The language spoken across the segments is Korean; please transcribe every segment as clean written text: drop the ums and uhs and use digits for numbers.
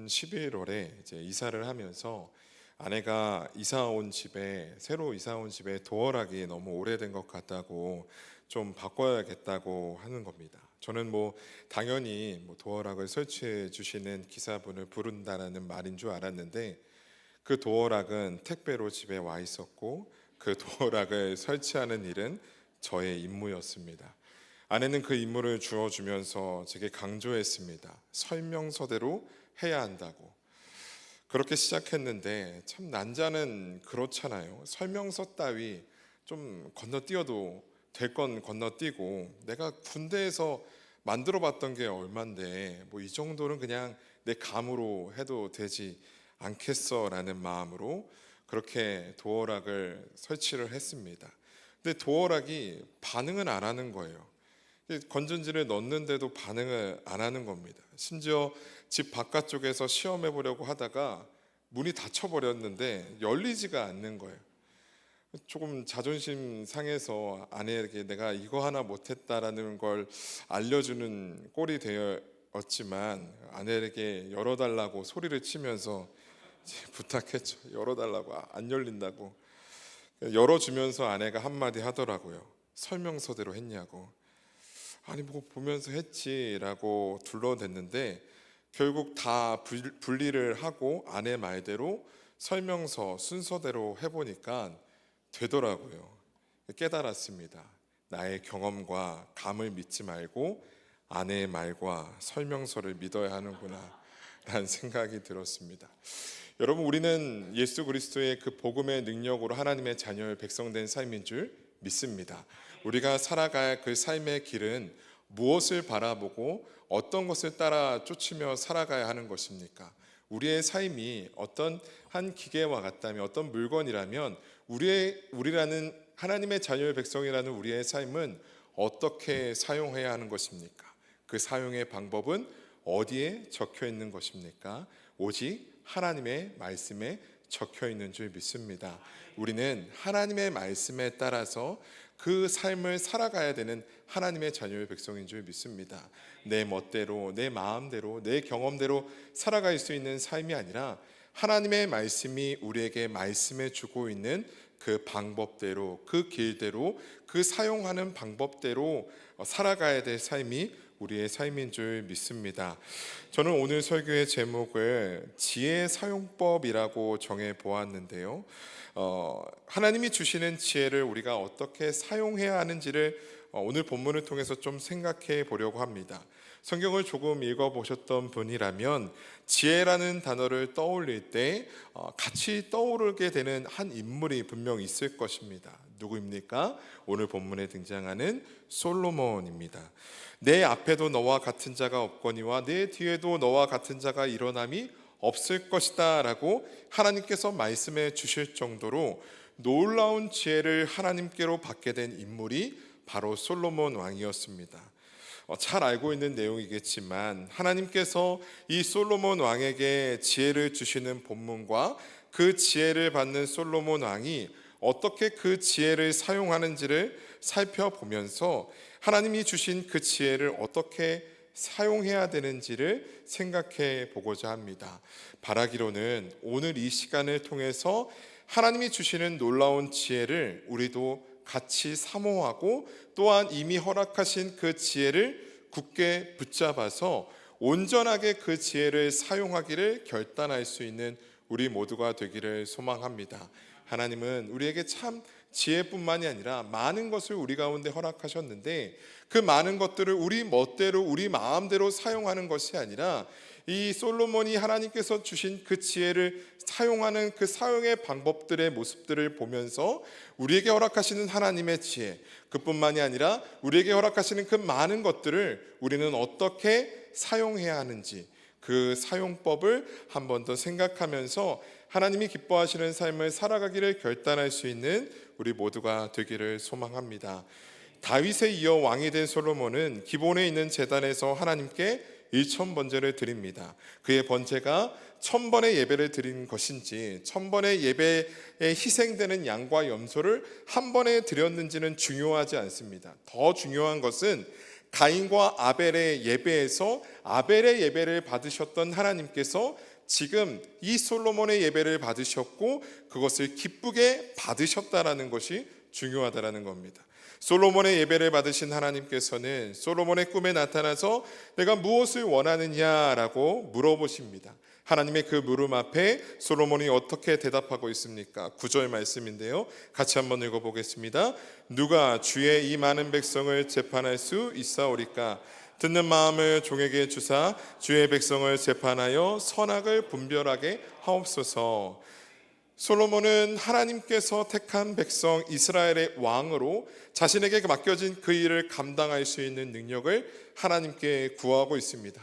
작년 11월에 이제 이사를 하면서 아내가 새로 이사 온 집에 도어락이 너무 오래된 것 같다고 좀 바꿔야겠다고 하는 겁니다. 저는 당연히 도어락을 설치해 주시는 기사분을 부른다라는 말인 줄 알았는데, 그 도어락은 택배로 집에 와 있었고 그 도어락을 설치하는 일은 저의 임무였습니다. 아내는 그 임무를 주어주면서 제게 강조했습니다. 설명서대로 해야 한다고. 그렇게 시작했는데 참 난자는 그렇잖아요. 설명서 따위 좀 건너뛰어도 될 건 건너뛰고, 내가 군대에서 만들어 봤던 게 얼만데 이 정도는 그냥 내 감으로 해도 되지 않겠어라는 마음으로 그렇게 도어락을 설치를 했습니다. 근데 도어락이 반응은 안 하는 거예요. 건전지를 넣는데도 반응을 안 하는 겁니다. 심지어 집 바깥쪽에서 시험해 보려고 하다가 문이 닫혀 버렸는데 열리지가 않는 거예요. 조금 자존심 상해서 아내에게 내가 이거 하나 못했다라는 걸 알려주는 꼴이 되었지만, 아내에게 열어달라고 소리를 치면서 부탁했죠. 열어달라고. 안 열린다고. 열어주면서 아내가 한마디 하더라고요. 설명서대로 했냐고. 아니 보면서 했지라고 둘러댔는데, 결국 다 분리를 하고 아내 말대로 설명서 순서대로 해보니까 되더라고요. 깨달았습니다. 나의 경험과 감을 믿지 말고 아내의 말과 설명서를 믿어야 하는구나 라는 생각이 들었습니다. 여러분, 우리는 예수 그리스도의 그 복음의 능력으로 하나님의 자녀의 백성된 삶인 줄 믿습니다. 우리가 살아갈 그 삶의 길은 무엇을 바라보고 어떤 것을 따라 쫓으며 살아가야 하는 것입니까? 우리의 삶이 어떤 한 기계와 같다면, 어떤 물건이라면 우리라는 하나님의 자녀의 백성이라는 우리의 삶은 어떻게 사용해야 하는 것입니까? 그 사용의 방법은 어디에 적혀 있는 것입니까? 오직 하나님의 말씀에 적혀 있는 줄 믿습니다. 우리는 하나님의 말씀에 따라서 그 삶을 살아가야 되는 하나님의 자녀의 백성인 줄 믿습니다. 내 멋대로, 내 마음대로, 내 경험대로 살아갈 수 있는 삶이 아니라 하나님의 말씀이 우리에게 말씀해 주고 있는 그 방법대로, 그 길대로, 그 사용하는 방법대로 살아가야 될 삶이 우리의 삶인 줄 믿습니다. 저는 오늘 설교의 제목을 지혜 사용법이라고 정해 보았는데요. 하나님이 주시는 지혜를 우리가 어떻게 사용해야 하는지를 오늘 본문을 통해서 좀 생각해 보려고 합니다. 성경을 조금 읽어보셨던 분이라면 지혜라는 단어를 떠올릴 때 같이 떠오르게 되는 한 인물이 분명 있을 것입니다. 누구입니까? 오늘 본문에 등장하는 솔로몬입니다. 내 앞에도 너와 같은 자가 없거니와 내 뒤에도 너와 같은 자가 일어남이 없을 것이다 라고 하나님께서 말씀해 주실 정도로 놀라운 지혜를 하나님께로 받게 된 인물이 바로 솔로몬 왕이었습니다. 잘 알고 있는 내용이겠지만 하나님께서 이 솔로몬 왕에게 지혜를 주시는 본문과 그 지혜를 받는 솔로몬 왕이 어떻게 그 지혜를 사용하는지를 살펴보면서 하나님이 주신 그 지혜를 어떻게 사용해야 되는지를 생각해 보고자 합니다. 바라기로는 오늘 이 시간을 통해서 하나님이 주시는 놀라운 지혜를 우리도 같이 사모하고, 또한 이미 허락하신 그 지혜를 굳게 붙잡아서 온전하게 그 지혜를 사용하기를 결단할 수 있는 우리 모두가 되기를 소망합니다. 하나님은 우리에게 참 지혜뿐만이 아니라 많은 것을 우리 가운데 허락하셨는데, 그 많은 것들을 우리 멋대로 우리 마음대로 사용하는 것이 아니라 이 솔로몬이 하나님께서 주신 그 지혜를 사용하는 그 사용의 방법들의 모습들을 보면서 우리에게 허락하시는 하나님의 지혜, 그뿐만이 아니라 우리에게 허락하시는 그 많은 것들을 우리는 어떻게 사용해야 하는지, 그 사용법을 한 번 더 생각하면서 하나님이 기뻐하시는 삶을 살아가기를 결단할 수 있는 우리 모두가 되기를 소망합니다. 다윗에 이어 왕이 된 솔로몬은 기본에 있는 제단에서 하나님께 1,000번제를 드립니다. 그의 번제가 1,000번의 예배를 드린 것인지 1,000번의 예배에 희생되는 양과 염소를 한 번에 드렸는지는 중요하지 않습니다. 더 중요한 것은 가인과 아벨의 예배에서 아벨의 예배를 받으셨던 하나님께서 지금 이 솔로몬의 예배를 받으셨고 그것을 기쁘게 받으셨다라는 것이 중요하다라는 겁니다. 솔로몬의 예배를 받으신 하나님께서는 솔로몬의 꿈에 나타나서 내가 무엇을 원하느냐라고 물어보십니다. 하나님의 그 물음 앞에 솔로몬이 어떻게 대답하고 있습니까? 9절 말씀인데요, 같이 한번 읽어보겠습니다. 누가 주의 이 많은 백성을 재판할 수 있사오리까? 듣는 마음을 종에게 주사 주의 백성을 재판하여 선악을 분별하게 하옵소서. 솔로몬은 하나님께서 택한 백성 이스라엘의 왕으로 자신에게 맡겨진 그 일을 감당할 수 있는 능력을 하나님께 구하고 있습니다.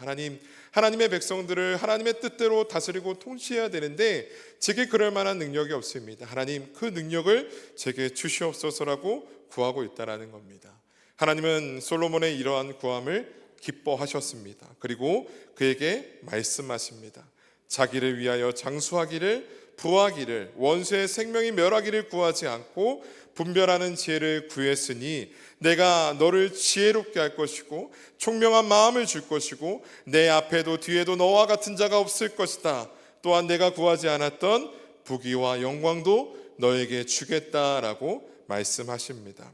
하나님의 백성들을 하나님의 뜻대로 다스리고 통치해야 되는데 제게 그럴 만한 능력이 없습니다. 하나님, 그 능력을 제게 주시옵소서라고 구하고 있다는 겁니다. 하나님은 솔로몬의 이러한 구함을 기뻐하셨습니다. 그리고 그에게 말씀하십니다. 자기를 위하여 장수하기를, 부하기를, 원수의 생명이 멸하기를 구하지 않고 분별하는 지혜를 구했으니 내가 너를 지혜롭게 할 것이고 총명한 마음을 줄 것이고 내 앞에도 뒤에도 너와 같은 자가 없을 것이다. 또한 내가 구하지 않았던 부귀와 영광도 너에게 주겠다라고 말씀하십니다.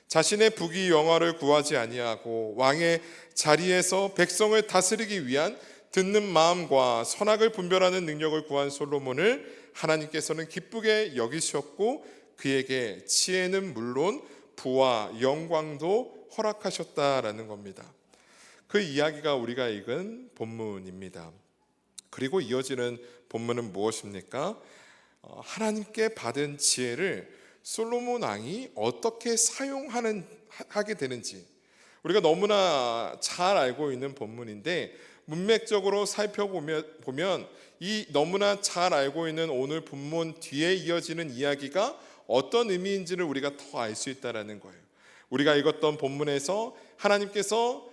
자신의 부귀 영화를 구하지 아니하고 왕의 자리에서 백성을 다스리기 위한 듣는 마음과 선악을 분별하는 능력을 구한 솔로몬을 하나님께서는 기쁘게 여기셨고 그에게 지혜는 물론 부와 영광도 허락하셨다라는 겁니다. 그 이야기가 우리가 읽은 본문입니다. 그리고 이어지는 본문은 무엇입니까? 하나님께 받은 지혜를 솔로몬 왕이 어떻게 사용하게 되는지 우리가 너무나 잘 알고 있는 본문인데 문맥적으로 살펴보면 이 너무나 잘 알고 있는 오늘 본문 뒤에 이어지는 이야기가 어떤 의미인지를 우리가 더 알 수 있다는 거예요. 우리가 읽었던 본문에서 하나님께서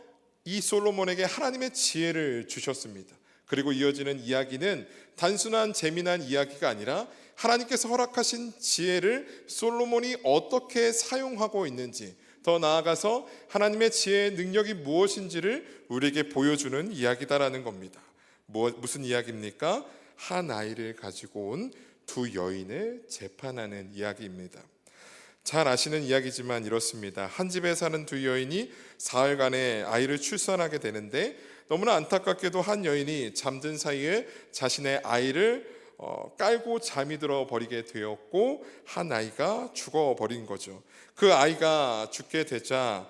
이 솔로몬에게 하나님의 지혜를 주셨습니다. 그리고 이어지는 이야기는 단순한 재미난 이야기가 아니라 하나님께서 허락하신 지혜를 솔로몬이 어떻게 사용하고 있는지, 더 나아가서 하나님의 지혜의 능력이 무엇인지를 우리에게 보여주는 이야기다라는 겁니다. 무슨 이야기입니까? 한 아이를 가지고 온 두 여인을 재판하는 이야기입니다. 잘 아시는 이야기지만 이렇습니다. 한 집에 사는 두 여인이 사흘간의 아이를 출산하게 되는데 너무나 안타깝게도 한 여인이 잠든 사이에 자신의 아이를 깔고 잠이 들어 버리게 되었고 한 아이가 죽어버린 거죠. 그 아이가 죽게 되자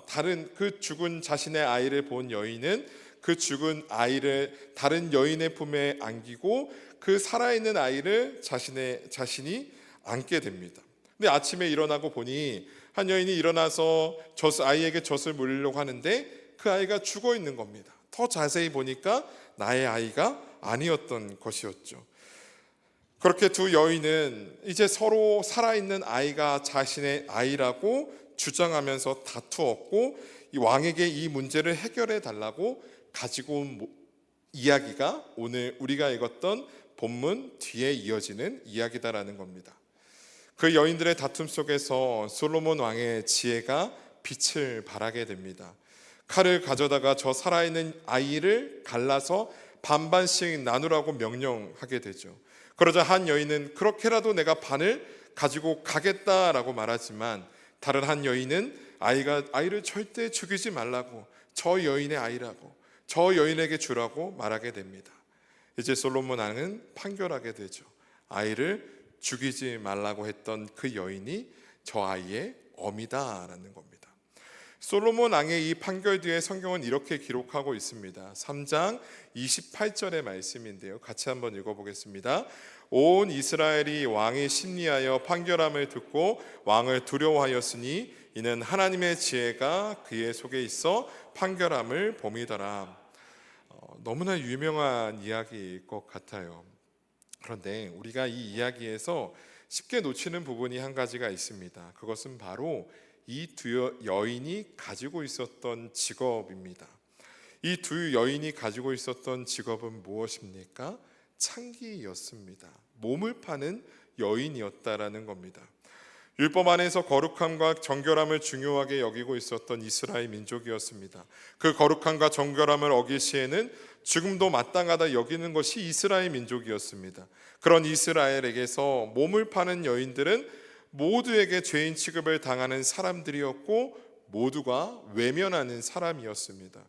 다른 그 죽은 자신의 아이를 본 여인은 그 죽은 아이를 다른 여인의 품에 안기고 그 살아있는 아이를 자신이 안게 됩니다. 근데 아침에 일어나고 보니 한 여인이 일어나서 아이에게 젖을 물리려고 하는데 그 아이가 죽어 있는 겁니다. 더 자세히 보니까 나의 아이가 아니었던 것이었죠. 그렇게 두 여인은 이제 서로 살아있는 아이가 자신의 아이라고 주장하면서 다투었고 이 왕에게 이 문제를 해결해 달라고 가지고 온 이야기가 오늘 우리가 읽었던 본문 뒤에 이어지는 이야기다라는 겁니다. 그 여인들의 다툼 속에서 솔로몬 왕의 지혜가 빛을 발하게 됩니다. 칼을 가져다가 저 살아있는 아이를 갈라서 반반씩 나누라고 명령하게 되죠. 그러자 한 여인은 그렇게라도 내가 반을 가지고 가겠다라고 말하지만 다른 한 여인은 아이를 절대 죽이지 말라고, 저 여인의 아이라고, 저 여인에게 주라고 말하게 됩니다. 이제 솔로몬 왕은 판결하게 되죠. 아이를 죽이지 말라고 했던 그 여인이 저 아이의 어미다라는 겁니다. 솔로몬 왕의 이 판결 뒤에 성경은 이렇게 기록하고 있습니다. 3장 28절의 말씀인데요, 같이 한번 읽어보겠습니다. 온 이스라엘이 왕이 심리하여 판결함을 듣고 왕을 두려워하였으니 이는 하나님의 지혜가 그의 속에 있어 판결함을 범이더라. 너무나 유명한 이야기일 것 같아요. 그런데 우리가 이 이야기에서 쉽게 놓치는 부분이 한 가지가 있습니다. 그것은 바로 이 두 여인이 가지고 있었던 직업입니다. 이 두 여인이 가지고 있었던 직업은 무엇입니까? 창기였습니다. 몸을 파는 여인이었다라는 겁니다. 율법 안에서 거룩함과 정결함을 중요하게 여기고 있었던 이스라엘 민족이었습니다. 그 거룩함과 정결함을 어길 시에는 죽음도 마땅하다 여기는 것이 이스라엘 민족이었습니다. 그런 이스라엘에게서 몸을 파는 여인들은 모두에게 죄인 취급을 당하는 사람들이었고 모두가 외면하는 사람이었습니다.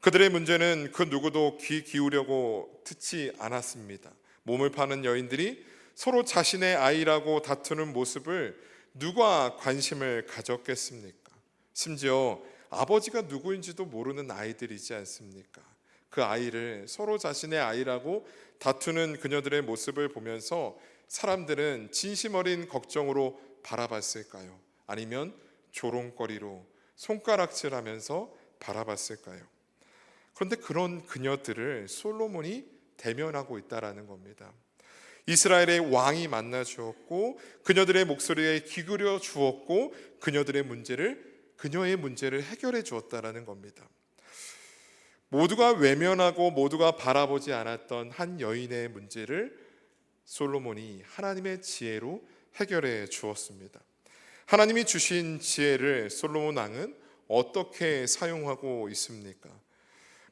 그들의 문제는 그 누구도 귀 기울여고 듣지 않았습니다. 몸을 파는 여인들이 서로 자신의 아이라고 다투는 모습을 누가 관심을 가졌겠습니까? 심지어 아버지가 누구인지도 모르는 아이들이지 않습니까? 그 아이를 서로 자신의 아이라고 다투는 그녀들의 모습을 보면서 사람들은 진심 어린 걱정으로 바라봤을까요? 아니면 조롱거리로 손가락질하면서 바라봤을까요? 그런데 그런 그녀들을 솔로몬이 대면하고 있다라는 겁니다. 이스라엘의 왕이 만나 주었고 그녀들의 목소리에 귀 기울여 주었고 그녀의 문제를 해결해 주었다라는 겁니다. 모두가 외면하고 모두가 바라보지 않았던 한 여인의 문제를 솔로몬이 하나님의 지혜로 해결해 주었습니다. 하나님이 주신 지혜를 솔로몬 왕은 어떻게 사용하고 있습니까?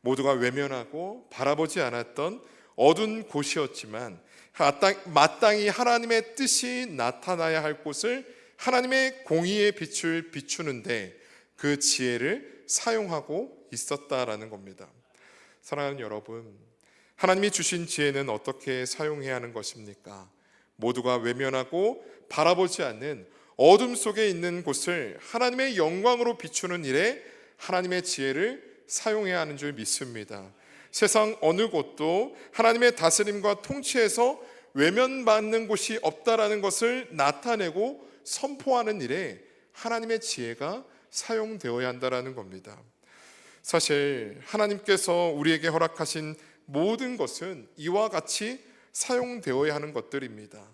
모두가 외면하고 바라보지 않았던 어두운 곳이었지만 마땅히 하나님의 뜻이 나타나야 할 곳을 하나님의 공의의 빛을 비추는데 그 지혜를 사용하고 있었다라는 겁니다. 사랑하는 여러분, 하나님이 주신 지혜는 어떻게 사용해야 하는 것입니까? 모두가 외면하고 바라보지 않는 어둠 속에 있는 곳을 하나님의 영광으로 비추는 일에 하나님의 지혜를 사용해야 하는 줄 믿습니다. 세상 어느 곳도 하나님의 다스림과 통치에서 외면받는 곳이 없다라는 것을 나타내고 선포하는 일에 하나님의 지혜가 사용되어야 한다라는 겁니다. 사실 하나님께서 우리에게 허락하신 모든 것은 이와 같이 사용되어야 하는 것들입니다.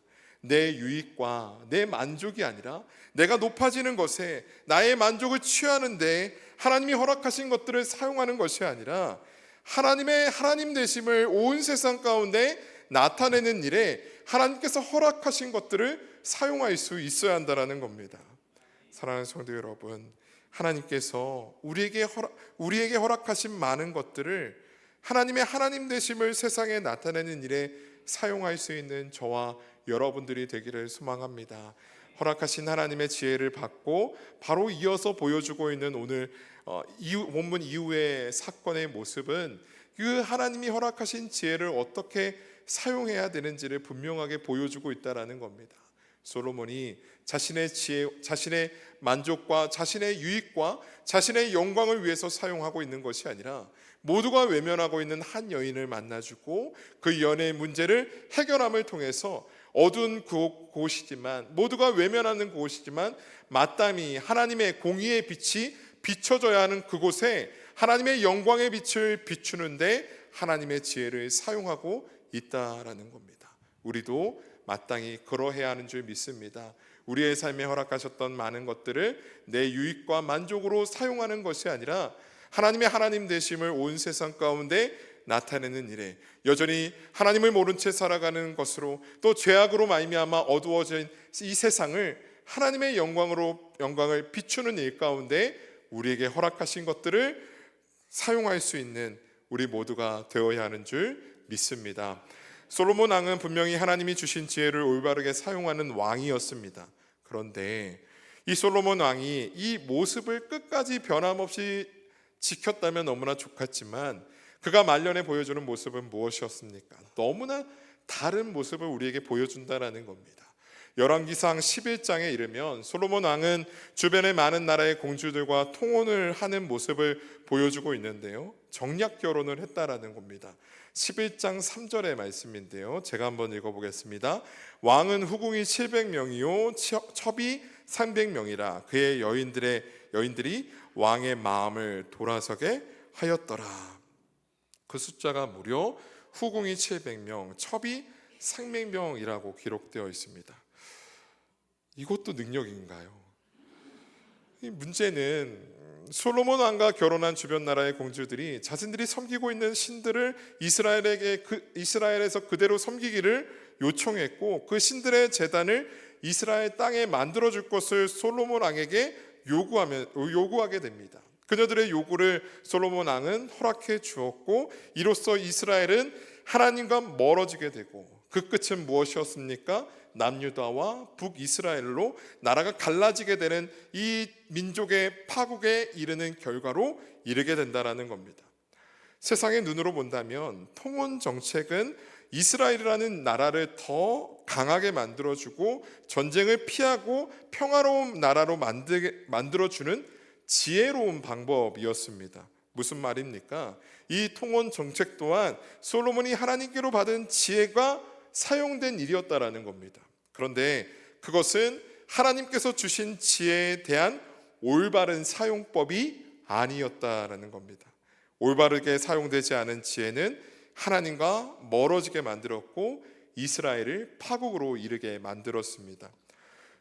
내 유익과 내 만족이 아니라 내가 높아지는 것에 나의 만족을 취하는데 하나님이 허락하신 것들을 사용하는 것이 아니라 하나님의 하나님 되심을 온 세상 가운데 나타내는 일에 하나님께서 허락하신 것들을 사용할 수 있어야 한다는 겁니다. 사랑하는 성도 여러분, 하나님께서 우리에게 허락하신 많은 것들을 하나님의 하나님 되심을 세상에 나타내는 일에 사용할 수 있는 저와 여러분들이 되기를 소망합니다. 허락하신 하나님의 지혜를 받고 바로 이어서 보여주고 있는 오늘 본문 이후의 사건의 모습은 그 하나님이 허락하신 지혜를 어떻게 사용해야 되는지를 분명하게 보여주고 있다는 겁니다. 솔로몬이 자신의 지혜, 자신의 만족과 자신의 유익과 자신의 영광을 위해서 사용하고 있는 것이 아니라 모두가 외면하고 있는 한 여인을 만나주고 그 연애의 문제를 해결함을 통해서 어두운 곳이지만 모두가 외면하는 곳이지만 마땅히 하나님의 공의의 빛이 비춰져야 하는 그곳에 하나님의 영광의 빛을 비추는데 하나님의 지혜를 사용하고 있다라는 겁니다. 우리도 마땅히 그러해야 하는 줄 믿습니다. 우리의 삶에 허락하셨던 많은 것들을 내 유익과 만족으로 사용하는 것이 아니라 하나님의 하나님 되심을 온 세상 가운데 나타내는 일에 여전히 하나님을 모른 채 살아가는 것으로 또 죄악으로 말미암아 어두워진 이 세상을 하나님의 영광을 비추는 일 가운데 우리에게 허락하신 것들을 사용할 수 있는 우리 모두가 되어야 하는 줄 믿습니다. 솔로몬 왕은 분명히 하나님이 주신 지혜를 올바르게 사용하는 왕이었습니다. 그런데 이 솔로몬 왕이 이 모습을 끝까지 변함없이 지켰다면 너무나 좋겠지만 그가 말년에 보여주는 모습은 무엇이었습니까? 너무나 다른 모습을 우리에게 보여준다는 겁니다. 열왕기상 11장에 이르면 솔로몬 왕은 주변의 많은 나라의 공주들과 통혼을 하는 모습을 보여주고 있는데요, 정략 결혼을 했다라는 겁니다. 11장 3절의 말씀인데요, 제가 한번 읽어보겠습니다. 왕은 후궁이 700명이요 첩이 300명이라 그의 여인들이 왕의 마음을 돌아서게 하였더라. 그 숫자가 무려 후궁이 700명, 첩이 300명이라고 기록되어 있습니다. 이것도 능력인가요? 이 문제는 솔로몬 왕과 결혼한 주변 나라의 공주들이 자신들이 섬기고 있는 신들을 이스라엘에서 그대로 섬기기를 요청했고 그 신들의 제단을 이스라엘 땅에 만들어줄 것을 솔로몬 왕에게 요구하게 됩니다. 그녀들의 요구를 솔로몬 왕은 허락해 주었고, 이로써 이스라엘은 하나님과 멀어지게 되고, 그 끝은 무엇이었습니까? 남유다와 북이스라엘로 나라가 갈라지게 되는 이 민족의 파국에 이르는 결과로 이르게 된다는 겁니다. 세상의 눈으로 본다면 통원 정책은 이스라엘이라는 나라를 더 강하게 만들어주고 전쟁을 피하고 평화로운 나라로 만들어주는 지혜로운 방법이었습니다. 무슨 말입니까? 이 통원 정책 또한 솔로몬이 하나님께로 받은 지혜가 사용된 일이었다라는 겁니다. 그런데 그것은 하나님께서 주신 지혜에 대한 올바른 사용법이 아니었다라는 겁니다. 올바르게 사용되지 않은 지혜는 하나님과 멀어지게 만들었고 이스라엘을 파국으로 이르게 만들었습니다.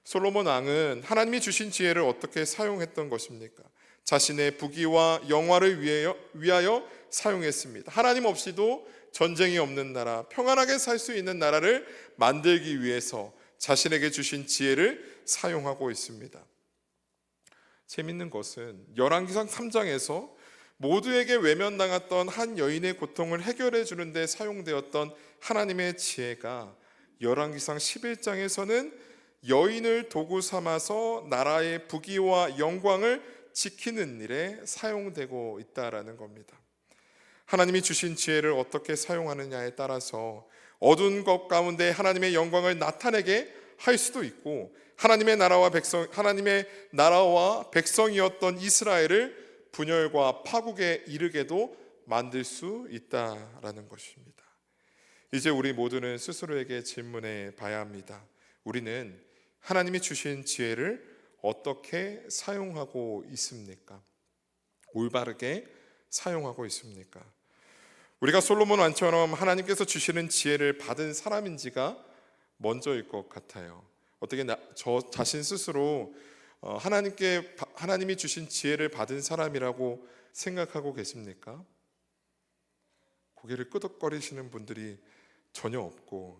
솔로몬 왕은 하나님이 주신 지혜를 어떻게 사용했던 것입니까? 자신의 부귀와 영화를 위하여 사용했습니다. 하나님 없이도 전쟁이 없는 나라, 평안하게 살 수 있는 나라를 만들기 위해서 자신에게 주신 지혜를 사용하고 있습니다. 재밌는 것은 열왕기상 3장에서 모두에게 외면당했던 한 여인의 고통을 해결해 주는 데 사용되었던 하나님의 지혜가 열왕기상 11장에서는 여인을 도구 삼아서 나라의 부귀와 영광을 지키는 일에 사용되고 있다라는 겁니다. 하나님이 주신 지혜를 어떻게 사용하느냐에 따라서 어두운 것 가운데 하나님의 영광을 나타내게 할 수도 있고, 하나님의 나라와 백성이었던 이스라엘을 분열과 파국에 이르게도 만들 수 있다라는 것입니다. 이제 우리 모두는 스스로에게 질문해 봐야 합니다. 우리는 하나님이 주신 지혜를 어떻게 사용하고 있습니까? 올바르게 사용하고 있습니까? 우리가 솔로몬 왕처럼 하나님께서 주시는 지혜를 받은 사람인지가 먼저일 것 같아요. 어떻게 저 자신 스스로 하나님이 주신 지혜를 받은 사람이라고 생각하고 계십니까? 고개를 끄덕거리시는 분들이 전혀 없고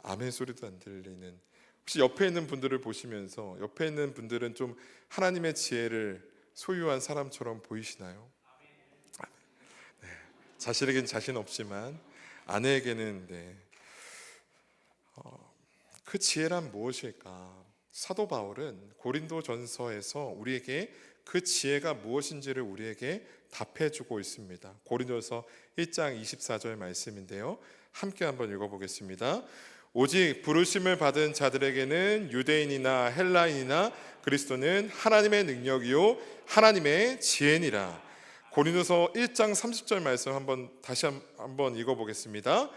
아멘 소리도 안 들리는, 혹시 옆에 있는 분들을 보시면서 옆에 있는 분들은 좀 하나님의 지혜를 소유한 사람처럼 보이시나요? 네, 자신에게는 자신 없지만 아내에게는 그 지혜란 무엇일까? 사도 바울은 고린도전서에서 우리에게 그 지혜가 무엇인지를 우리에게 답해주고 있습니다. 고린도서 1장 24절 말씀인데요, 함께 한번 읽어보겠습니다. 오직 부르심을 받은 자들에게는 유대인이나 헬라인이나 그리스도는 하나님의 능력이요 하나님의 지혜니라. 고린도서 1장 30절 말씀 다시 한번 읽어보겠습니다.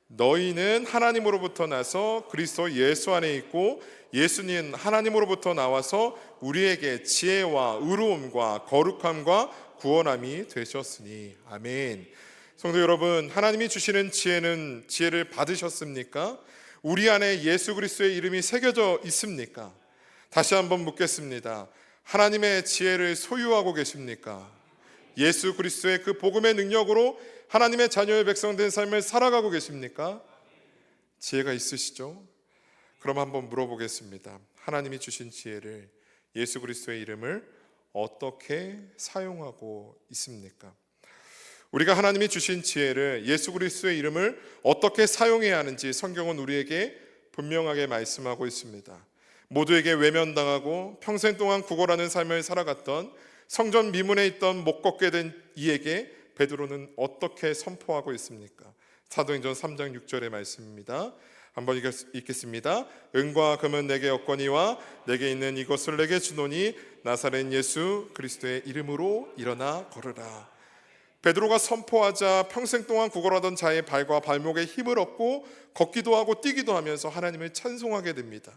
너희는 하나님으로부터 나서 그리스도 예수 안에 있고 예수님 하나님으로부터 나와서 우리에게 지혜와 의로움과 거룩함과 구원함이 되셨으니. 아멘. 성도 여러분, 하나님이 주시는 지혜를 받으셨습니까? 우리 안에 예수 그리스도의 이름이 새겨져 있습니까? 다시 한번 묻겠습니다. 하나님의 지혜를 소유하고 계십니까? 예수 그리스도의 그 복음의 능력으로 하나님의 자녀의 백성된 삶을 살아가고 계십니까? 지혜가 있으시죠? 그럼 한번 물어보겠습니다. 하나님이 주신 지혜를, 예수 그리스도의 이름을 어떻게 사용하고 있습니까? 우리가 하나님이 주신 지혜를, 예수 그리스도의 이름을 어떻게 사용해야 하는지 성경은 우리에게 분명하게 말씀하고 있습니다. 모두에게 외면당하고 평생 동안 구걸하는 삶을 살아갔던 성전 미문에 있던 못 걷게 된 이에게 베드로는 어떻게 선포하고 있습니까? 사도행전 3장 6절의 말씀입니다. 한번 읽겠습니다. 은과 금은 내게 없거니와 내게 있는 이것을 내게 주노니 나사렛 예수 그리스도의 이름으로 일어나 걸으라. 베드로가 선포하자 평생 동안 구걸하던 자의 발과 발목에 힘을 얻고 걷기도 하고 뛰기도 하면서 하나님을 찬송하게 됩니다.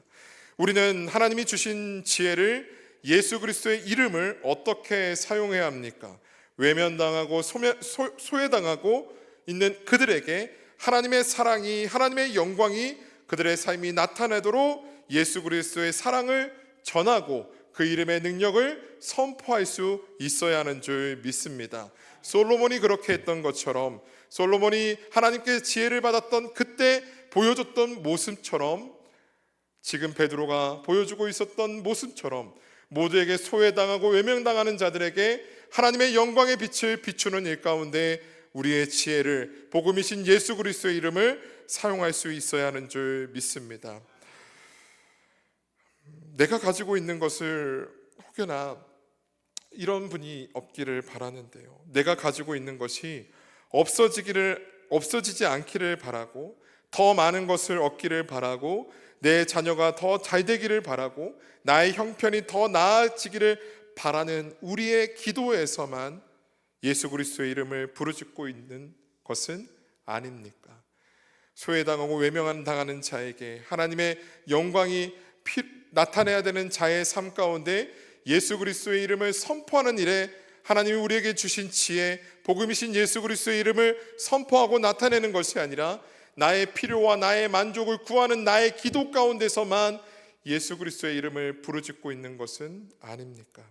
우리는 하나님이 주신 지혜를, 예수 그리스도의 이름을 어떻게 사용해야 합니까? 외면당하고 소외당하고 있는 그들에게 하나님의 사랑이, 하나님의 영광이 그들의 삶이 나타내도록 예수 그리스도의 사랑을 전하고 그 이름의 능력을 선포할 수 있어야 하는 줄 믿습니다. 솔로몬이 그렇게 했던 것처럼, 솔로몬이 하나님께 지혜를 받았던 그때 보여줬던 모습처럼 지금 베드로가 보여주고 있었던 모습처럼 모두에게 소외당하고 외면당하는 자들에게 하나님의 영광의 빛을 비추는 일 가운데 우리의 지혜를, 복음이신 예수 그리스도의 이름을 사용할 수 있어야 하는 줄 믿습니다. 내가 가지고 있는 것을 혹여나 이런 분이 없기를 바라는데요, 내가 가지고 있는 것이 없어지지 않기를 바라고, 더 많은 것을 얻기를 바라고, 내 자녀가 더 잘 되기를 바라고, 나의 형편이 더 나아지기를 바라는 우리의 기도에서만 예수 그리스도의 이름을 부르짖고 있는 것은 아닙니까? 소외당하고 외면당하는 자에게 하나님의 영광이 나타내야 되는 자의 삶 가운데 예수 그리스도의 이름을 선포하는 일에 하나님이 우리에게 주신 지혜, 복음이신 예수 그리스도의 이름을 선포하고 나타내는 것이 아니라 나의 필요와 나의 만족을 구하는 나의 기도 가운데서만 예수 그리스도의 이름을 부르짖고 있는 것은 아닙니까?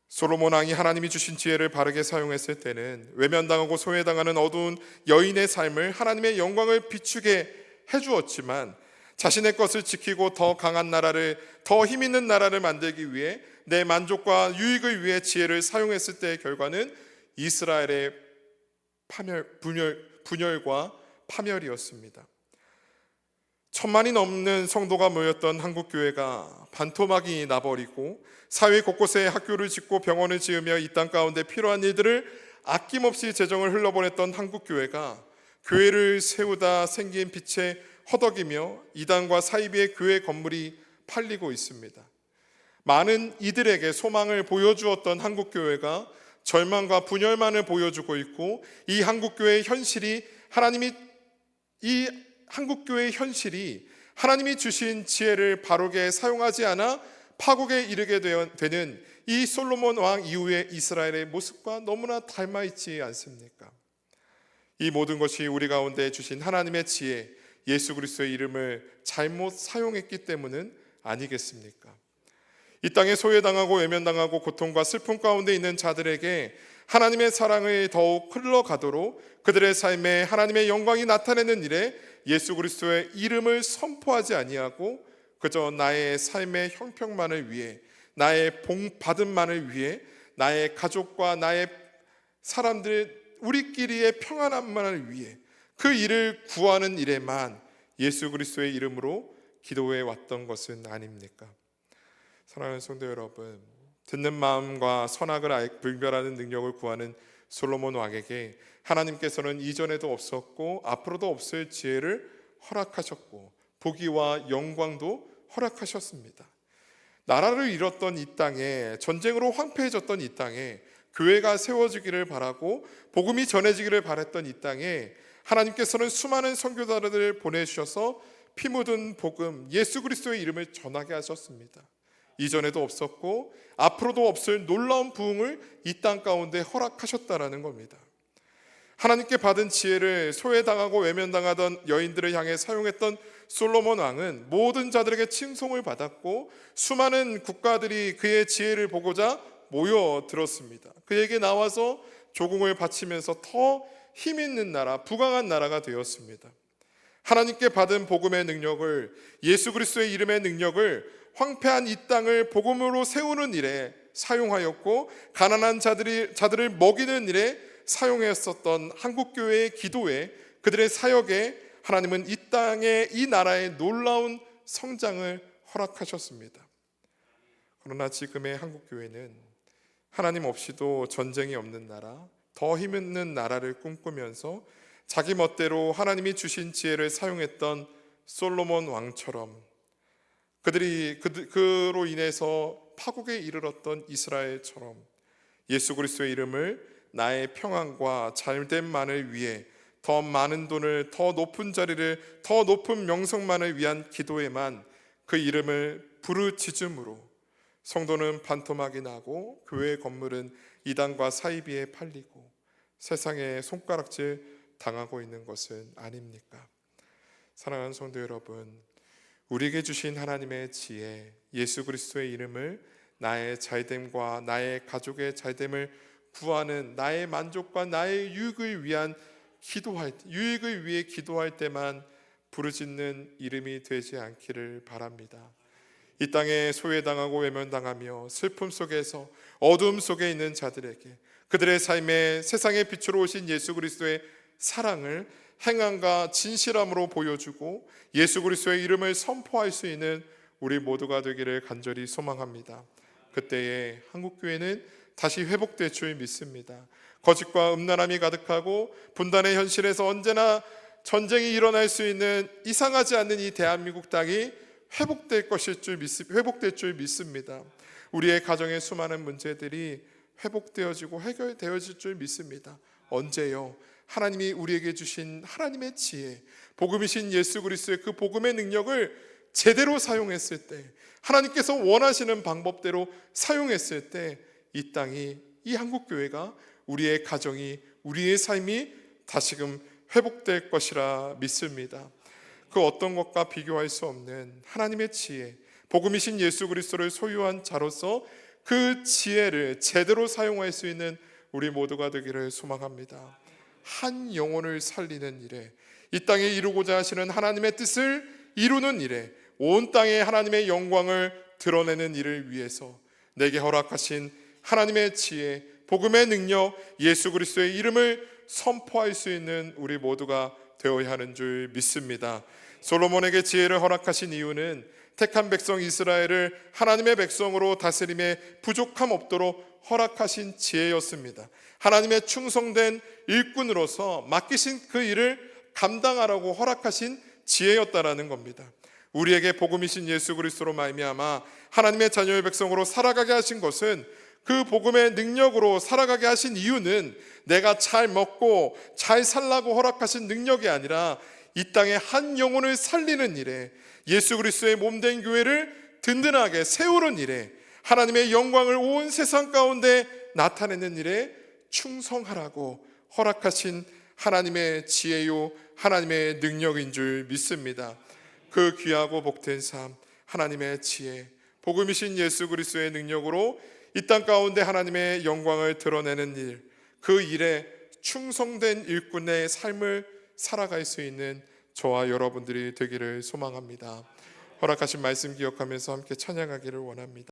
솔로몬 왕이 하나님이 주신 지혜를 바르게 사용했을 때는 외면당하고 소외당하는 어두운 여인의 삶을 하나님의 영광을 비추게 해주었지만, 자신의 것을 지키고 더 강한 나라를, 더 힘있는 나라를 만들기 위해 내 만족과 유익을 위해 지혜를 사용했을 때의 결과는 이스라엘의 분열과 파멸이었습니다. 1000만이 넘는 성도가 모였던 한국교회가 반토막이 나버리고 사회 곳곳에 학교를 짓고 병원을 지으며 이 땅 가운데 필요한 일들을 아낌없이 재정을 흘려보냈던 한국교회가 교회를 세우다 생긴 빛에 허덕이며 이단과 사이비의 교회 건물이 팔리고 있습니다. 많은 이들에게 소망을 보여주었던 한국교회가 절망과 분열만을 보여주고 있고, 이 한국교회의 현실이 하나님이 주신 지혜를 바르게 사용하지 않아 파국에 이르게 되는 이 솔로몬 왕 이후의 이스라엘의 모습과 너무나 닮아 있지 않습니까? 이 모든 것이 우리 가운데 주신 하나님의 지혜, 예수 그리스도의 이름을 잘못 사용했기 때문은 아니겠습니까? 이 땅에 소외당하고 외면당하고 고통과 슬픔 가운데 있는 자들에게 하나님의 사랑이 더욱 흘러가도록 그들의 삶에 하나님의 영광이 나타내는 일에 예수 그리스도의 이름을 선포하지 아니하고 그저 나의 삶의 형평만을 위해, 나의 복 받음만을 위해, 나의 가족과 나의 사람들 우리끼리의 평안함만을 위해 그 일을 구하는 일에만 예수 그리스도의 이름으로 기도해 왔던 것은 아닙니까? 사랑하는 성도 여러분, 듣는 마음과 선악을 분별하는 능력을 구하는 솔로몬 왕에게 하나님께서는 이전에도 없었고 앞으로도 없을 지혜를 허락하셨고 부귀와 영광도 허락하셨습니다. 나라를 잃었던 이 땅에, 전쟁으로 황폐해졌던 이 땅에 교회가 세워지기를 바라고 복음이 전해지기를 바랐던 이 땅에 하나님께서는 수많은 선교사들을 보내주셔서 피 묻은 복음, 예수 그리스도의 이름을 전하게 하셨습니다. 이전에도 없었고 앞으로도 없을 놀라운 부흥을 이 땅 가운데 허락하셨다라는 겁니다. 하나님께 받은 지혜를 소외당하고 외면당하던 여인들을 향해 사용했던 솔로몬 왕은 모든 자들에게 칭송을 받았고 수많은 국가들이 그의 지혜를 보고자 모여들었습니다. 그에게 나와서 조공을 바치면서 더 힘있는 나라, 부강한 나라가 되었습니다. 하나님께 받은 복음의 능력을, 예수 그리스도의 이름의 능력을 황폐한 이 땅을 복음으로 세우는 일에 사용하였고, 가난한 자들을 먹이는 일에 사용했었던 한국교회의 기도에, 그들의 사역에 하나님은 이 땅의, 이 나라의 놀라운 성장을 허락하셨습니다. 그러나 지금의 한국교회는 하나님 없이도 전쟁이 없는 나라, 더 힘있는 나라를 꿈꾸면서 자기 멋대로 하나님이 주신 지혜를 사용했던 솔로몬 왕처럼 그로 인해서 파국에 이르렀던 이스라엘처럼 예수 그리스도의 이름을 나의 평안과 잘됨만을 위해 더 많은 돈을, 더 높은 자리를, 더 높은 명성만을 위한 기도에만 그 이름을 부르짖음으로 성도는 반토막이 나고 교회의 건물은 이단과 사이비에 팔리고 세상에 손가락질 당하고 있는 것은 아닙니까? 사랑하는 성도 여러분, 우리에게 주신 하나님의 지혜, 예수 그리스도의 이름을 나의 잘됨과 나의 가족의 잘됨을 구하는, 나의 만족과 나의 유익을 위해 기도할 때만 부르짖는 이름이 되지 않기를 바랍니다. 이 땅에 소외당하고 외면당하며 슬픔 속에서 어둠 속에 있는 자들에게 그들의 삶에 세상의 빛으로 오신 예수 그리스도의 사랑을 행함과 진실함으로 보여주고 예수 그리스도의 이름을 선포할 수 있는 우리 모두가 되기를 간절히 소망합니다. 그때에 한국교회는 다시 회복될 줄 믿습니다. 거짓과 음란함이 가득하고 분단의 현실에서 언제나 전쟁이 일어날 수 있는 이상하지 않는 이 대한민국 땅이 회복될 줄 믿습니다. 우리의 가정의 수많은 문제들이 회복되어지고 해결되어질 줄 믿습니다. 언제요? 하나님이 우리에게 주신 하나님의 지혜, 복음이신 예수 그리스도의 그 복음의 능력을 제대로 사용했을 때, 하나님께서 원하시는 방법대로 사용했을 때 이 땅이, 이 한국교회가, 우리의 가정이, 우리의 삶이 다시금 회복될 것이라 믿습니다. 그 어떤 것과 비교할 수 없는 하나님의 지혜, 복음이신 예수 그리스도를 소유한 자로서 그 지혜를 제대로 사용할 수 있는 우리 모두가 되기를 소망합니다. 한 영혼을 살리는 일에, 이 땅에 이루고자 하시는 하나님의 뜻을 이루는 일에, 온 땅에 하나님의 영광을 드러내는 일을 위해서 내게 허락하신 하나님의 지혜, 복음의 능력, 예수 그리스도의 이름을 선포할 수 있는 우리 모두가 되어야 하는 줄 믿습니다. 솔로몬에게 지혜를 허락하신 이유는 택한 백성 이스라엘을 하나님의 백성으로 다스림에 부족함 없도록 허락하신 지혜였습니다. 하나님의 충성된 일꾼으로서 맡기신 그 일을 감당하라고 허락하신 지혜였다라는 겁니다. 우리에게 복음이신 예수 그리스도로 말미암아 하나님의 자녀의 백성으로 살아가게 하신 것은, 그 복음의 능력으로 살아가게 하신 이유는 내가 잘 먹고 잘 살라고 허락하신 능력이 아니라 이 땅에 한 영혼을 살리는 일에, 예수 그리스도의 몸된 교회를 든든하게 세우는 일에, 하나님의 영광을 온 세상 가운데 나타내는 일에 충성하라고 허락하신 하나님의 지혜요, 하나님의 능력인 줄 믿습니다. 그 귀하고 복된 삶, 하나님의 지혜, 복음이신 예수 그리스도의 능력으로 이 땅 가운데 하나님의 영광을 드러내는 일, 그 일에 충성된 일꾼의 삶을 살아갈 수 있는 저와 여러분들이 되기를 소망합니다. 허락하신 말씀 기억하면서 함께 찬양하기를 원합니다.